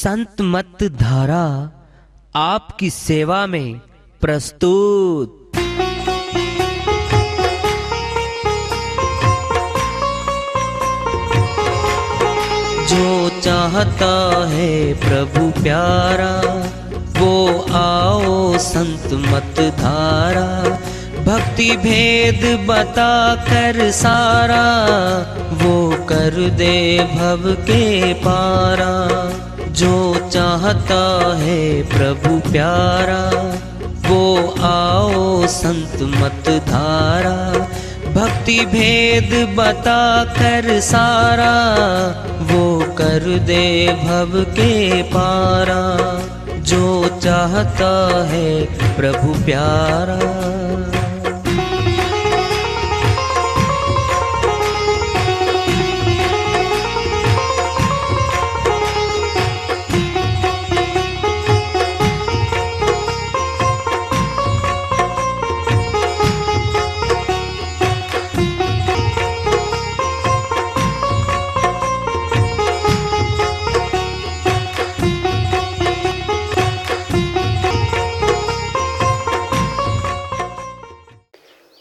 संत मत धारा आपकी सेवा में प्रस्तुत। जो चाहता है प्रभु प्यारा वो आओ संत मत धारा, भक्ति भेद बता कर सारा वो कर दे भव के पारा। जो चाहता है प्रभु प्यारा वो आओ संत मत धारा, भक्ति भेद बता कर सारा वो कर दे भव के पारा। जो चाहता है प्रभु प्यारा।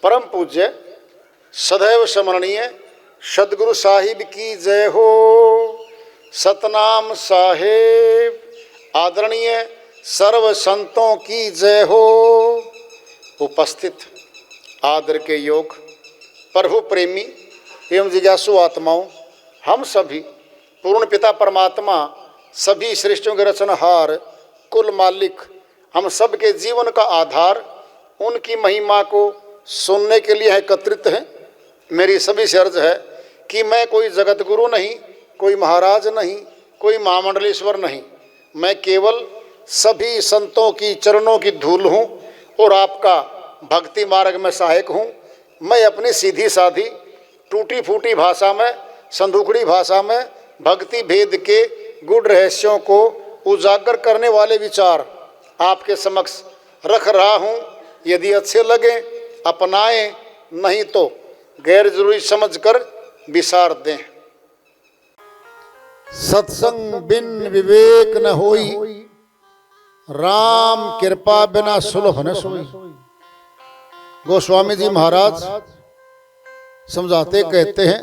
परम पूज्य सदैव स्मरणीय सदगुरु साहिब की जय हो। सतनाम साहेब आदरणीय सर्व संतों की जय हो। उपस्थित आदर के योग प्रभु प्रेमी एवं जिज्ञासु आत्माओं, हम सभी पूर्ण पिता परमात्मा सभी सृष्टियों के रचनहार कुल मालिक हम सब के जीवन का आधार उनकी महिमा को सुनने के लिए एकत्रित हैं। मेरी सभी से अर्ज है कि मैं कोई जगत गुरु नहीं, कोई महाराज नहीं, कोई महामंडलेश्वर नहीं, मैं केवल सभी संतों की चरणों की धूल हूँ और आपका भक्ति मार्ग में सहायक हूँ। मैं अपनी सीधी साधी टूटी फूटी भाषा में, संदूकड़ी भाषा में भक्ति भेद के गूढ़ रहस्यों को उजागर करने वाले विचार आपके समक्ष रख रहा हूँ। यदि अच्छे लगे अपनाएं, नहीं तो गैर जरूरी समझकर विसार दें। सत्संग बिन विवेक न होई, राम कृपा बिना सुलभ न सोई। गोस्वामी जी महाराज समझाते कहते हैं,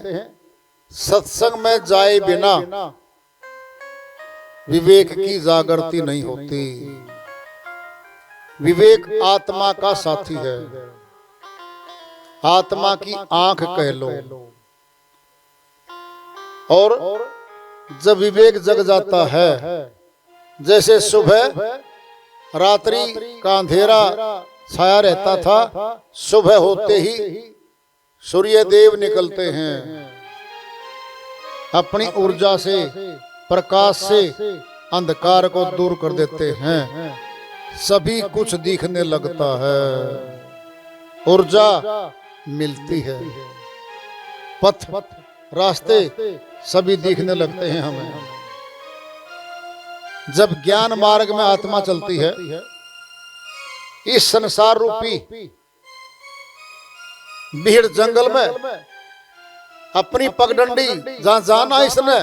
सत्संग में जाए बिना विवेक की जागृति नहीं होती। विवेक आत्मा का साथी है, आत्मा की आंख कह लो। और जब विवेक जग जाता है, जैसे सुबह रात्रि का अंधेरा छाया रहता था, सुबह होते ही सूर्य देव निकलते हैं, अपनी ऊर्जा से प्रकाश से अंधकार को दूर कर देते हैं। सभी कुछ दिखने लगता है, ऊर्जा मिलती है, पथ रास्ते सभी दिखने लगते हैं हमें। जब ज्ञान मार्ग में आत्मा चलती है, इस संसार रूपी भीड़ जंगल में अपनी पगडंडी जहां जाना इसने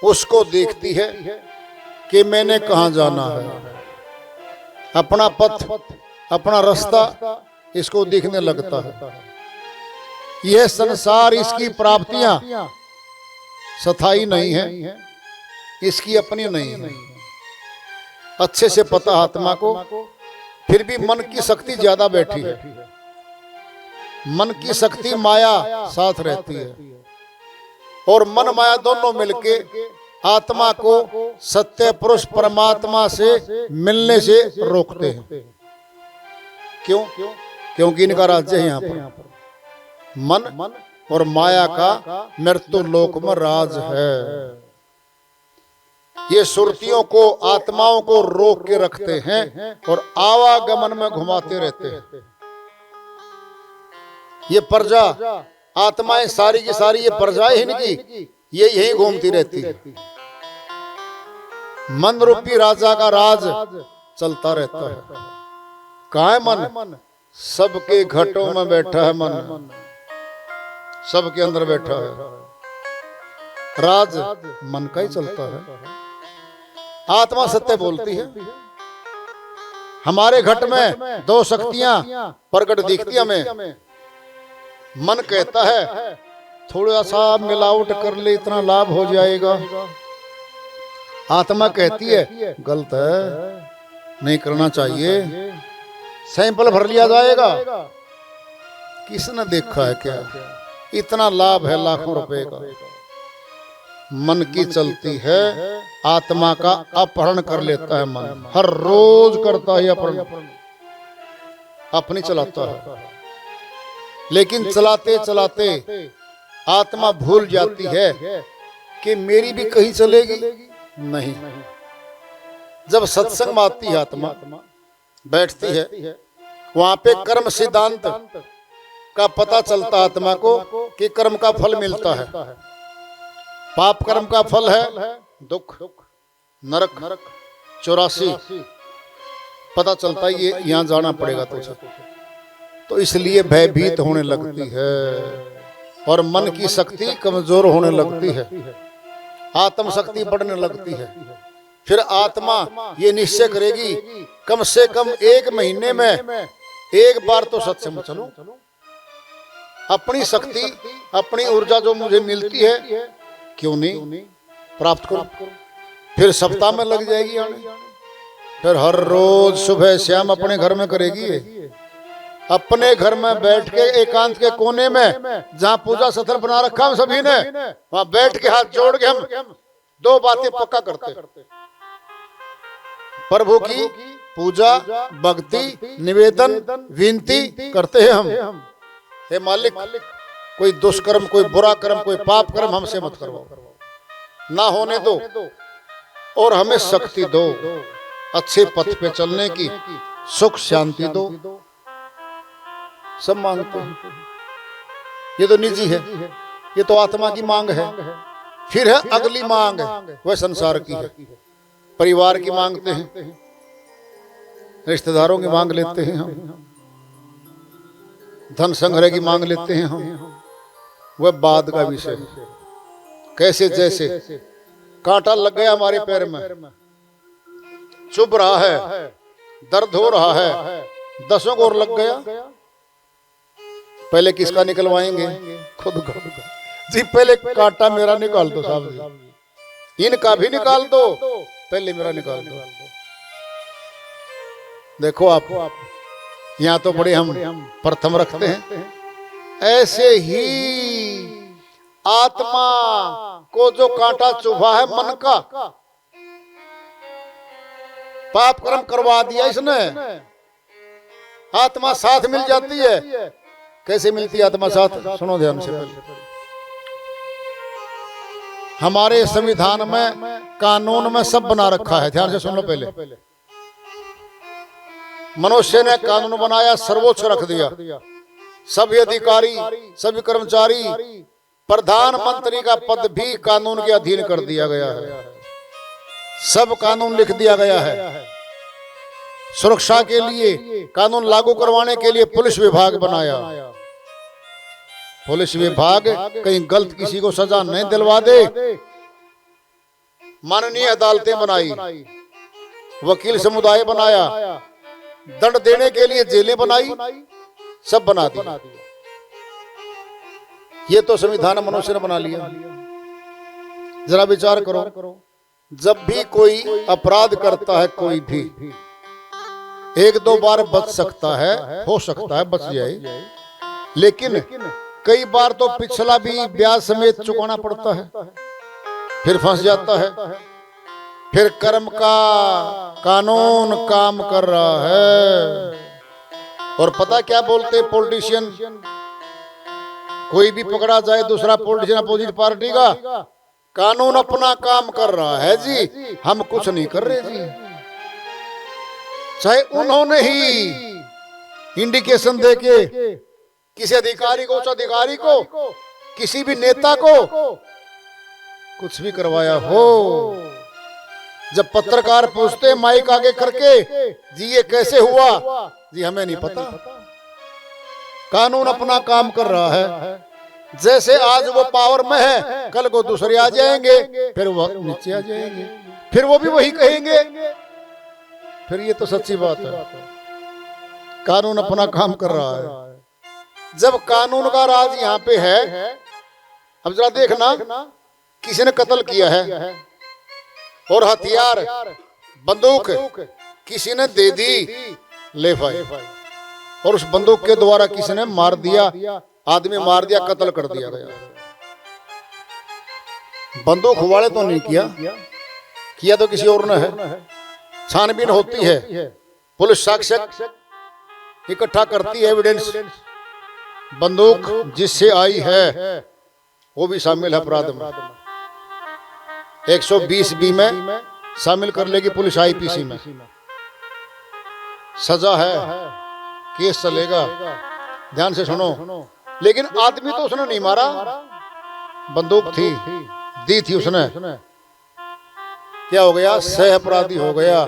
उसको देखती है कि मैंने कहां जाना है। अपना पथ, अपना रास्ता इसको दिखने लगता है। यह संसार, इसकी प्राप्तियां स्थायी नहीं है, इसकी अपनी नहीं है। अच्छे से पता आत्मा को, फिर भी मन की शक्ति ज्यादा बैठी है। मन की शक्ति माया साथ रहती है और मन माया दोनों मिलके आत्मा को सत्य पुरुष परमात्मा से मिलने से रोकते हैं। क्यों? क्योंकि इनका राज्य है यहाँ पर। मन और माया का मृत्यु लोक में राज है। ये सुरतियों को, आत्माओं को रोक के रखते हैं और आवागमन में घुमाते रहते हैं। ये प्रजा, आत्माएं सारी की सारी, ये प्रजाएं इनकी, ये यही घूमती रहती है। मन रूपी राजा का राज चलता रहता है। कहाँ है मन? सबके घटों में बैठा है मन, सबके अंदर बैठा है। राज मन का ही चलता है। आत्मा सत्य बोलती है। हमारे घट में दो शक्तियां प्रकट दिखती हमें। मन कहता है थोड़ा सा मिलावट कर ले इतना लाभ हो जाएगा। आत्मा कहती है गलत है, नहीं करना चाहिए, सैंपल भर लिया जाएगा। किसने देखा है क्या, इतना लाभ है लाखों रुपए का। मन की चलती है, आत्मा का अपहरण कर लेता है मन। हर रोज करता है अपहरण, अपनी चलाता है। लेकिन चलाते चलाते आत्मा भूल जाती है कि मेरी भी कहीं चलेगी नहीं। जब सत्संग में आती है आत्मा, बैठती है, वहां पे कर्म सिद्धांत का पता चलता आत्मा को कि कर्म का फल मिलता है। पाप कर्म का फल है दुख, नरक, 84 पता चलता है ये यहां जाना पड़ेगा तुझे। तो इसलिए भयभीत होने लगती है और मन की शक्ति कमजोर होने लगती है, आत्म शक्ति बढ़ने लगती है। फिर आत्मा ये निश्चय करेगी कम से कम 1 महीने में एक बार तो सत्संग में चलूं, अपनी शक्ति अपनी ऊर्जा जो मुझे मिलती है क्यों नहीं प्राप्त करूं। फिर सप्ताह में लग जाएगी आने, फिर हर रोज सुबह शाम अपने घर में करेगी। अपने घर में बैठ के एकांत के कोने में जहाँ पूजा स्थल बना रखा हम सभी ने, वहां बैठ के हाथ जोड़ के हम 2 बातें पक्का करते। प्रभु की पूजा, भक्ति, निवेदन, विनती करते हैं हम। हे मालिक, कोई दुष्कर्म, कोई बुरा कर्म, कोई पाप कर्म हमसे मत करवाओ, ना होने दो, और हमें शक्ति दो अच्छे पथ पे चलने की, सुख शांति दो। सब मांगते हैं। ये तो निजी है, ये तो आत्मा की मांग है। फिर है अगली मांग, वह संसार की है। परिवार की मांगते हैं, रिश्तेदारों की मांग लेते हैं हम, धन संग्रह की मांग लेते हैं हम, वह बाद का विषय है। कैसे जैसे कांटा लग गया हमारे पैर में, चुभ रहा है, दर्द हो रहा है, 10 को और लग गया, पहले किसका निकलवाएंगे? खुद को जी। पहले कांटा मेरा निकाल दो साहब जी, इनका भी निकाल दो, पहले मेरा निकाल दो। देखो आप यहाँ तो बड़े हम प्रथम रखते हैं। ऐसे ही आत्मा को जो कांटा चुभा है मन का, पाप कर्म करवा दिया इसने, आत्मा साथ मिल जाती है। कैसे मिलती है आत्मा साथ? सुनो ध्यान से। पहले हमारे संविधान में, कानून में सब बना रखा है, ध्यान से सुन लो। पहले मनुष्य ने कानून बनाया, सर्वोच्च रख दिया। सभी अधिकारी, सभी कर्मचारी, प्रधानमंत्री का पद भी कानून के अधीन कर दिया गया है। सब कानून लिख दिया गया है। सुरक्षा के लिए, कानून लागू करवाने के लिए पुलिस विभाग बनाया। पुलिस विभाग कहीं गलत किसी को सजा नहीं दिलवा दे, माननीय अदालतें बनाई, वकील समुदाय बनाया, दंड देने के लिए जेलें बनाई, सब बना दिया। ये तो संविधान मनुष्य ने बना लिया। जरा विचार करो, जब भी कोई अपराध करता है कोई भी, 1-2 बार बच सकता है, हो सकता है बच जाए, लेकिन कई बार तो पिछला भी ब्याज समेत चुकाना पड़ता है, फिर फंस जाता है। फिर कर्म का कानून काम कर रहा है। और पता क्या बोलते पॉलिटिशियन, कोई भी पकड़ा जाए दूसरा पॉलिटिशियन अपोजिट पार्टी का, कानून अपना काम कर रहा है जी, हम कुछ नहीं कर रहे जी। चाहे उन्होंने ही इंडिकेशन देके किसी अधिकारी को, उच्च अधिकारी को, किसी भी नेता को कुछ भी करवाया हो, जब पत्रकार पूछते माइक आगे करके, जी ये कैसे हुआ, जी हमें नहीं पता, कानून अपना काम कर रहा है। जैसे आज वो पावर में है, कल को दूसरे आ जाएंगे, फिर वो नीचे आ जाएंगे, फिर वो भी वही कहेंगे। फिर ये तो सच्ची बात है, कानून अपना काम कर रहा है। जब कानून का राज यहाँ पे है, अब जरा देखना, किसी ने कत्ल किया है और हथियार बंदूक किसी ने दे दी, ले भाई, और उस बंदूक के द्वारा किसी ने मार दिया, आदमी मार दिया, कत्ल कर दिया गया। बंदूक वाले तो नहीं किया तो किसी और ने है। छानबीन होती है, पुलिस साक्ष्य इकट्ठा करती है, एविडेंस। बंदूक जिससे आई है वो भी शामिल है अपराध में। 120B में शामिल कर लेगी पुलिस, आईपीसी में सजा है, केस चलेगा। ध्यान से सुनो, लेकिन आदमी तो उसने नहीं मारा, बंदूक थी, दी थी उसने, क्या हो गया? सह अपराधी हो गया।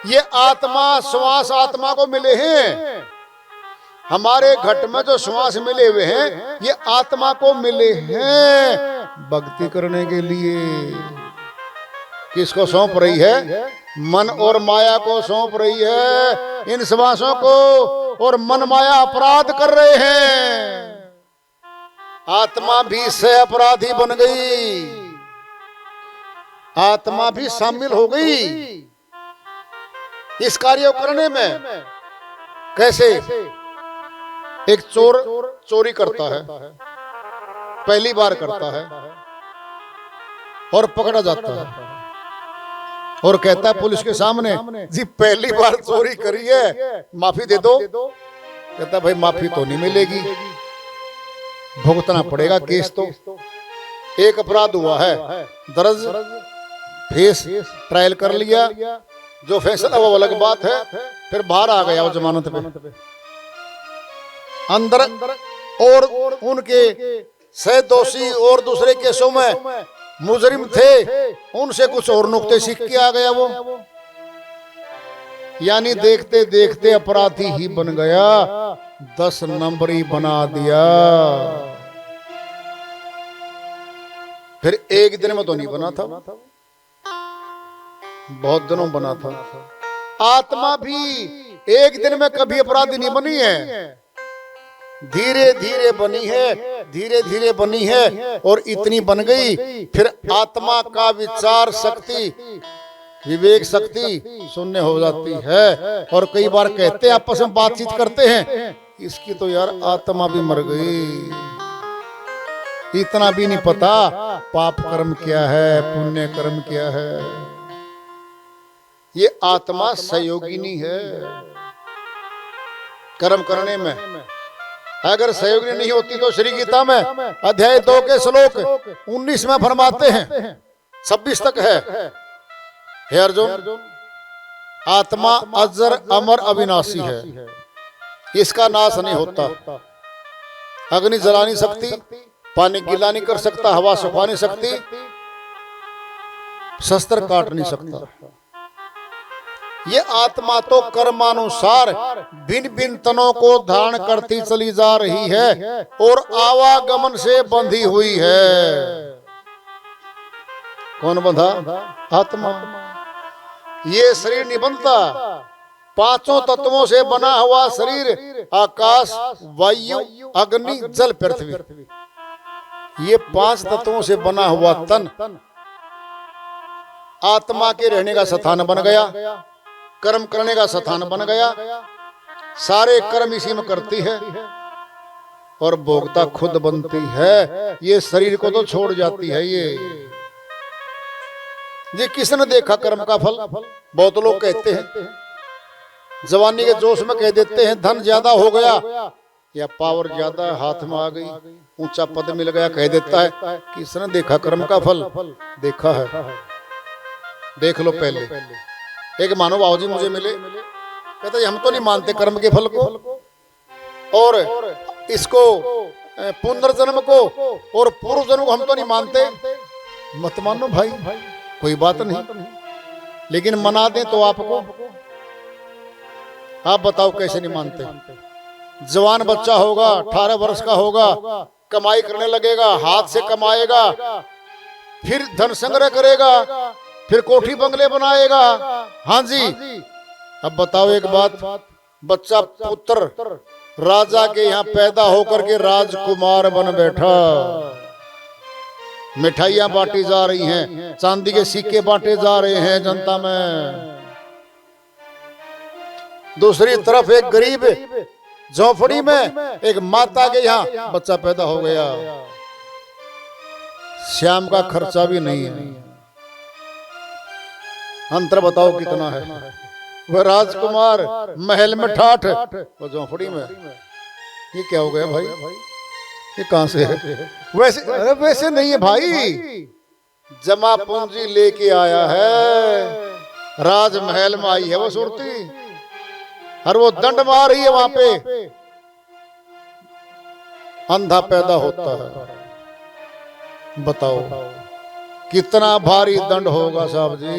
ये आत्मा, श्वास आत्मा को मिले हैं, हमारे घट में जो श्वास मिले हुए हैं ये आत्मा को मिले हैं भक्ति करने के लिए। किसको सौंप रही है? मन और माया को सौंप रही है इन श्वासों को, और मन माया अपराध कर रहे हैं। आत्मा भी सह अपराधी बन गई, आत्मा भी शामिल हो गई इस कार्य को करने में। कैसे? एक चोर चोरी करता है, पहली बार करता है और पकड़ा जाता है, और कहता है पुलिस के सामने, जी पहली बार चोरी करी है, माफी दे दो। कहता भाई माफी तो नहीं मिलेगी, भुगतना पड़ेगा केस। तो एक अपराध हुआ है, दर्ज, फेस ट्रायल कर लिया, जो फैसला वो अलग बात है, फिर बाहर आ गया वो जमानत पे। अंदर और उनके सह दोषी और दूसरे केसों में मुजरिम थे, उनसे कुछ और नुक्ते सीख के आ गया वो। यानी देखते देखते अपराधी ही बन गया, 10 नंबरी बना दिया। फिर एक दिन में तो नहीं बना था, बहुत दिनों बना था। आत्मा भी एक दिन में कभी अपराधी नहीं बनी है, धीरे धीरे बनी है, धीरे धीरे बनी है, और इतनी बन गई फिर आत्मा का विचार शक्ति, विवेक शक्ति शून्य हो जाती है। और कई बार कहते हैं, आपस में बातचीत करते हैं, इसकी तो यार आत्मा भी मर गई, इतना भी नहीं पता पाप कर्म क्या है, पुण्य कर्म क्या है। ये आत्मा सहयोगिनी है कर्म करने में। अगर सहयोगी नहीं होती तो श्री गीता में अध्याय 2 के श्लोक 19 में फरमाते हैं, 26 तक है, हे अर्जुन, आत्मा अजर अमर अविनाशी है, इसका नाश नहीं होता। अग्नि जला नहीं सकती, पानी गीला नहीं कर सकता, हवा सुखा नहीं सकती, शस्त्र काट नहीं सकता। ये आत्मा तो कर्मानुसार भिन्न भिन्न तनों को धारण करती चली जा रही है और आवागमन से बंधी हुई है। कौन बंधा? आत्मा। ये शरीर नहीं बनता, 5 तत्वों से बना हुआ शरीर, आकाश, वायु, अग्नि, जल, पृथ्वी, ये 5 तत्वों से बना हुआ तन आत्मा के रहने का स्थान बन गया, कर्म करने का स्थान बन गया। सारे कर्म इसी में करती है और भोगता खुद बनती है। ये शरीर को तो छोड़ जाती है। ये किसने देखा कर्म का फल? बहुत लोग कहते हैं, जवानी के जोश में कह देते हैं धन ज्यादा हो गया या पावर ज्यादा हाथ में आ गई, ऊंचा पद मिल गया, कह देता है। किसने देखा कर्म का फल? देखा है, देख लो। पहले एक मानव बाबू जी मुझे मिले, कहते हम तो नहीं मानते कर्म के फल को, और इसको पुनर्जन्म को और पूर्व जन्म को हम तो नहीं मानते। मत मानो भाई, कोई बात नहीं, लेकिन मना दें तो आपको। आप बताओ कैसे नहीं मानते? जवान बच्चा होगा, 18 वर्ष का होगा, कमाई करने लगेगा, हाथ से कमाएगा, फिर धन संग्रह करेगा, फिर कोठी बंगले बनाएगा। हाँ जी, अब बताओ एक बात, बच्चा पुत्र राजा के यहाँ पैदा होकर के राजकुमार बन बैठा, मिठाइयां बांटी जा रही हैं, चांदी के सिक्के बांटे जा रहे हैं जनता में। दूसरी तरफ एक गरीब झोपड़ी में एक माता के यहाँ बच्चा पैदा हो गया, श्याम का खर्चा भी नहीं है। अंतर बताओ कितना है। वह राजकुमार महल में ठाठ, वो झोपड़ी में। ये क्या हो गया भाई, ये कहां से है? वैसे अरे वैसे नहीं है भाई, जमा पूंजी लेके आया है, राजमहल में आई है वो सुरती, और वो दंड मार रही है वहां पे। अंधा पैदा होता है, बताओ कितना भारी दंड होगा साहब जी।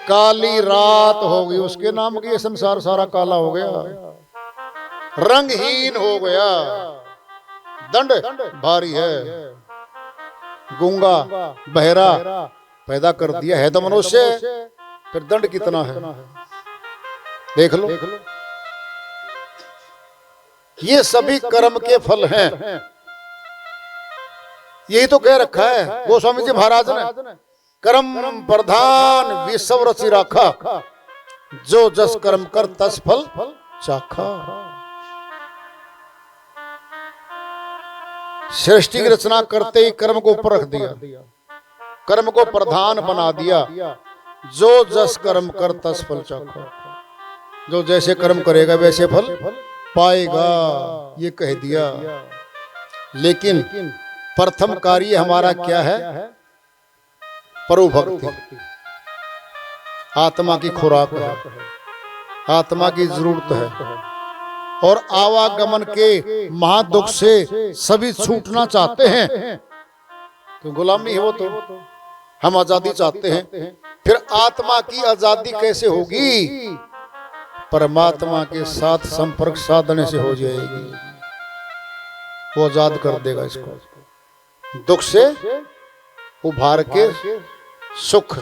काली रात होगी उसके नाम की, ये संसार सारा काला हो गया, रंगहीन हो गया, दंड भारी है। गूंगा बहरा पैदा कर दिया है तो मनुष्य, फिर दंड कितना है देख लो। ये सभी कर्म के फल हैं, यही तो कह रखा है गोस्वामी जी महाराज ने, कर्म प्रधान विश्व रचि राखा, जो जस कर्म कर तस फल चाखा। सृष्टि की रचना करते ही कर्म को ऊपर रख दिया, कर्म को प्रधान बना दिया, जो जस कर्म कर तस फल चाखा, जो जैसे कर्म करेगा वैसे फल पाएगा, ये कह दिया। लेकिन प्रथम कार्य हमारा क्या है? प्रभु भक्ति, आत्मा की खुराक है, आत्मा की जरूरत है, और आवागमन के महादुख से सभी छूटना चाहते हैं, तो गुलामी है वो, तो हम आजादी चाहते हैं। फिर आत्मा की आजादी कैसे होगी? परमात्मा के साथ संपर्क साधने से हो जाएगी, वो आजाद कर देगा इसको, दुख से उभार के सुख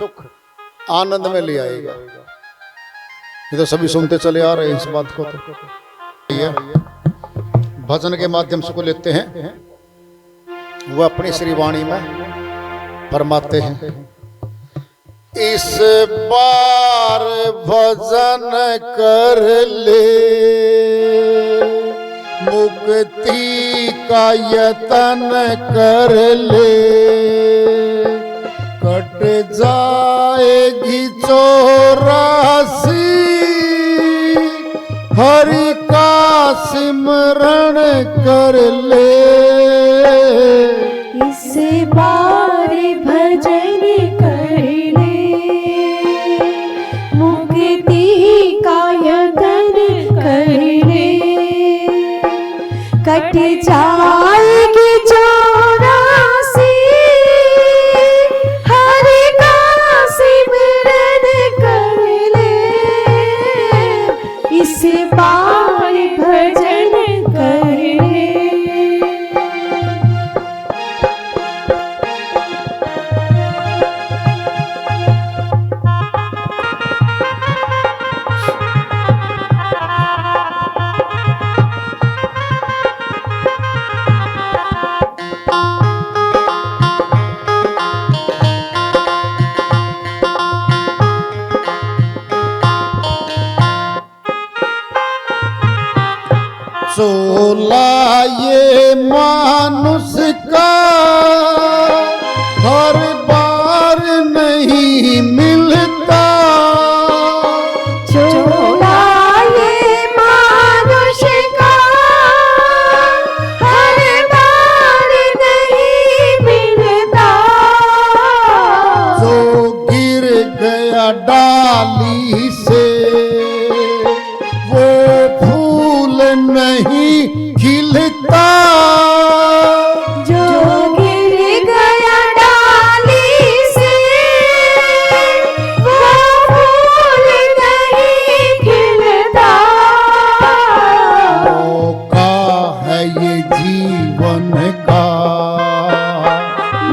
आनंद में ले आएगा। ये तो सभी सुनते चले आ रहे हैं इस बात को। तो भजन के माध्यम से को लेते हैं, वो अपनी श्री वाणी में फरमाते हैं, इस बार भजन कर ले, मुक्ति का यतन कर ले, कट जाएगी 84, हरि का सिमरण कर ले। इस बार भजन कर ले, मुक्ति का यतन कर ले, कट जाएगी 84, हरि का सिमरन कर ले। इस बार भजन कर ले। चोला ये मानुष का हर बार नहीं मिलता, चोला ये मानुष का हर बार नहीं मिलता, जो गिर गया डाली से वो फूल नहीं खिलता, जो का।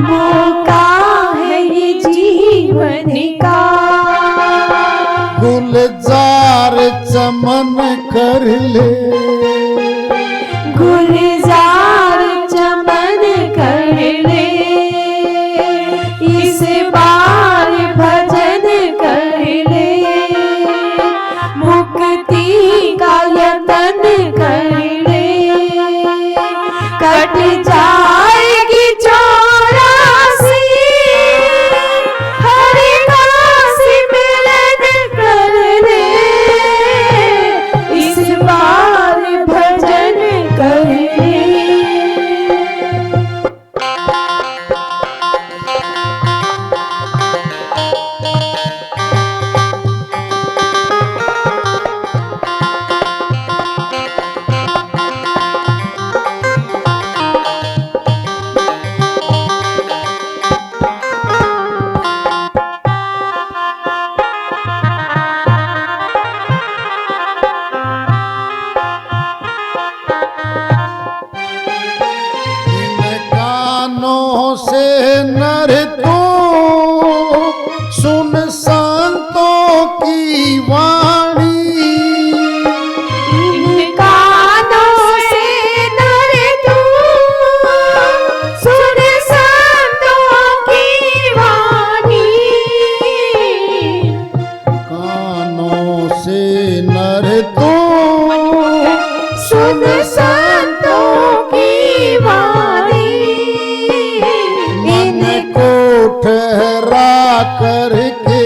मौका है ये जीवन का, गुलजार चमन कर ले, गुलजार चमन कर ले, इस बार भजन कर ले, मुक्ति का यतन कर ले, कट जाएगी 84 हरि काशी मिलन कर ले, इस बार भजन कर ले। इन कानों से नर तू सुन संतों की वाणी, इन कानों से नर तू सुन संतों की वाणी, कानों से नर तू सुन संतों की वाणी, इनको ठहरा करके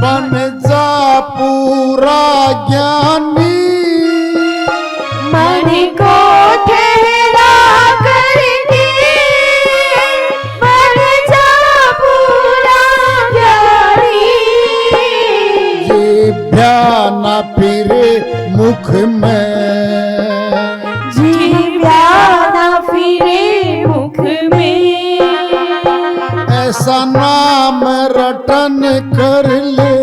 बन जा पूरा ज्ञानी, मन को ठहरा करके बन जा पूरा ज्ञानी, ये भ्याना फिरे मुख में, जीव्या न फिरे मुख में, ऐसा नाम रटन कर ले,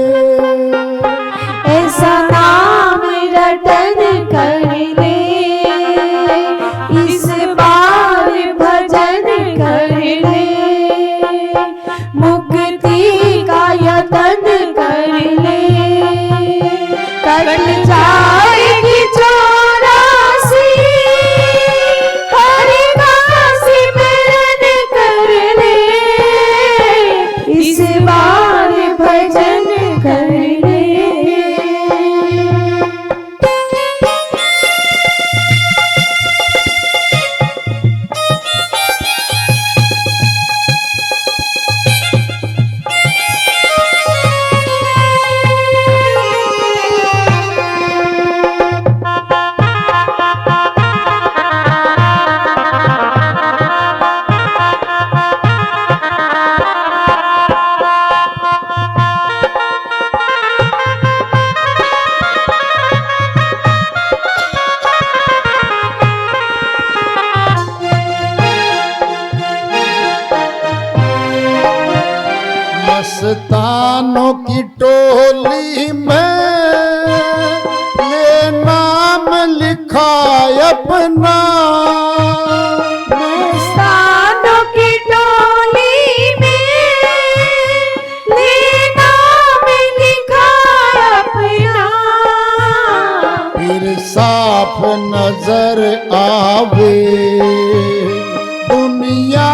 ऐसा नाम रटन कर ले, इस बार भजन कर ले, मुक्ति का यतन कर ले, कट जाएगी 84 हरि काशी मिलन कर ले, इस बार भजन कर ले। मस्तानों की टोली में ये नाम लिखा अपना, मस्तानों की टोली में ले नाम लिखा अपना, फिर साफ नजर आवे दुनिया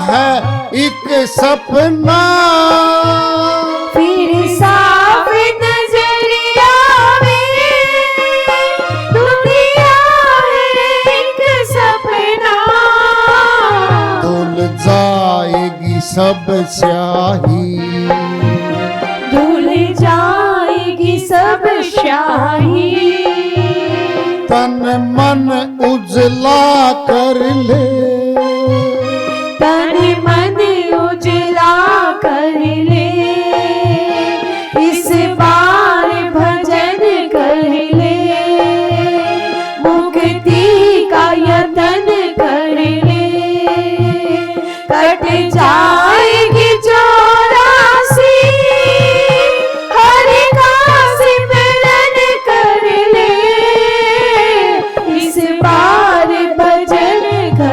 है एक सपना, फिर साफ नजर आवे दुनिया है एक सपना, धुल जाएगी सब स्याही, धुल जाएगी सब शाही, तन मन उजला कर ले, तन मन उजला कर ले, इस बार भजन कर ले, मुक्ति का यतन कर ले, कट जाएगी 84 हरि काशी मिलन कर ले, इस बार भजन कर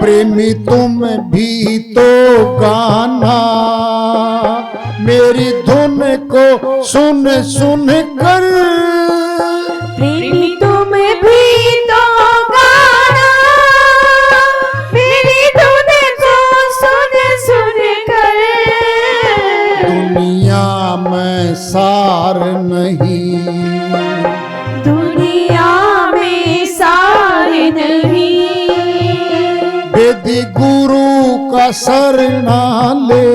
प्रेमी तुम भी तो गाना, मेरी धुन को सुन सुन कर। प्रेमी तुम भी तो गाना, मेरी धुन को सुन सुन कर। दुनिया में सार नहीं, दुनिया में सार नहीं, वेदी गुरु का शरणा ले,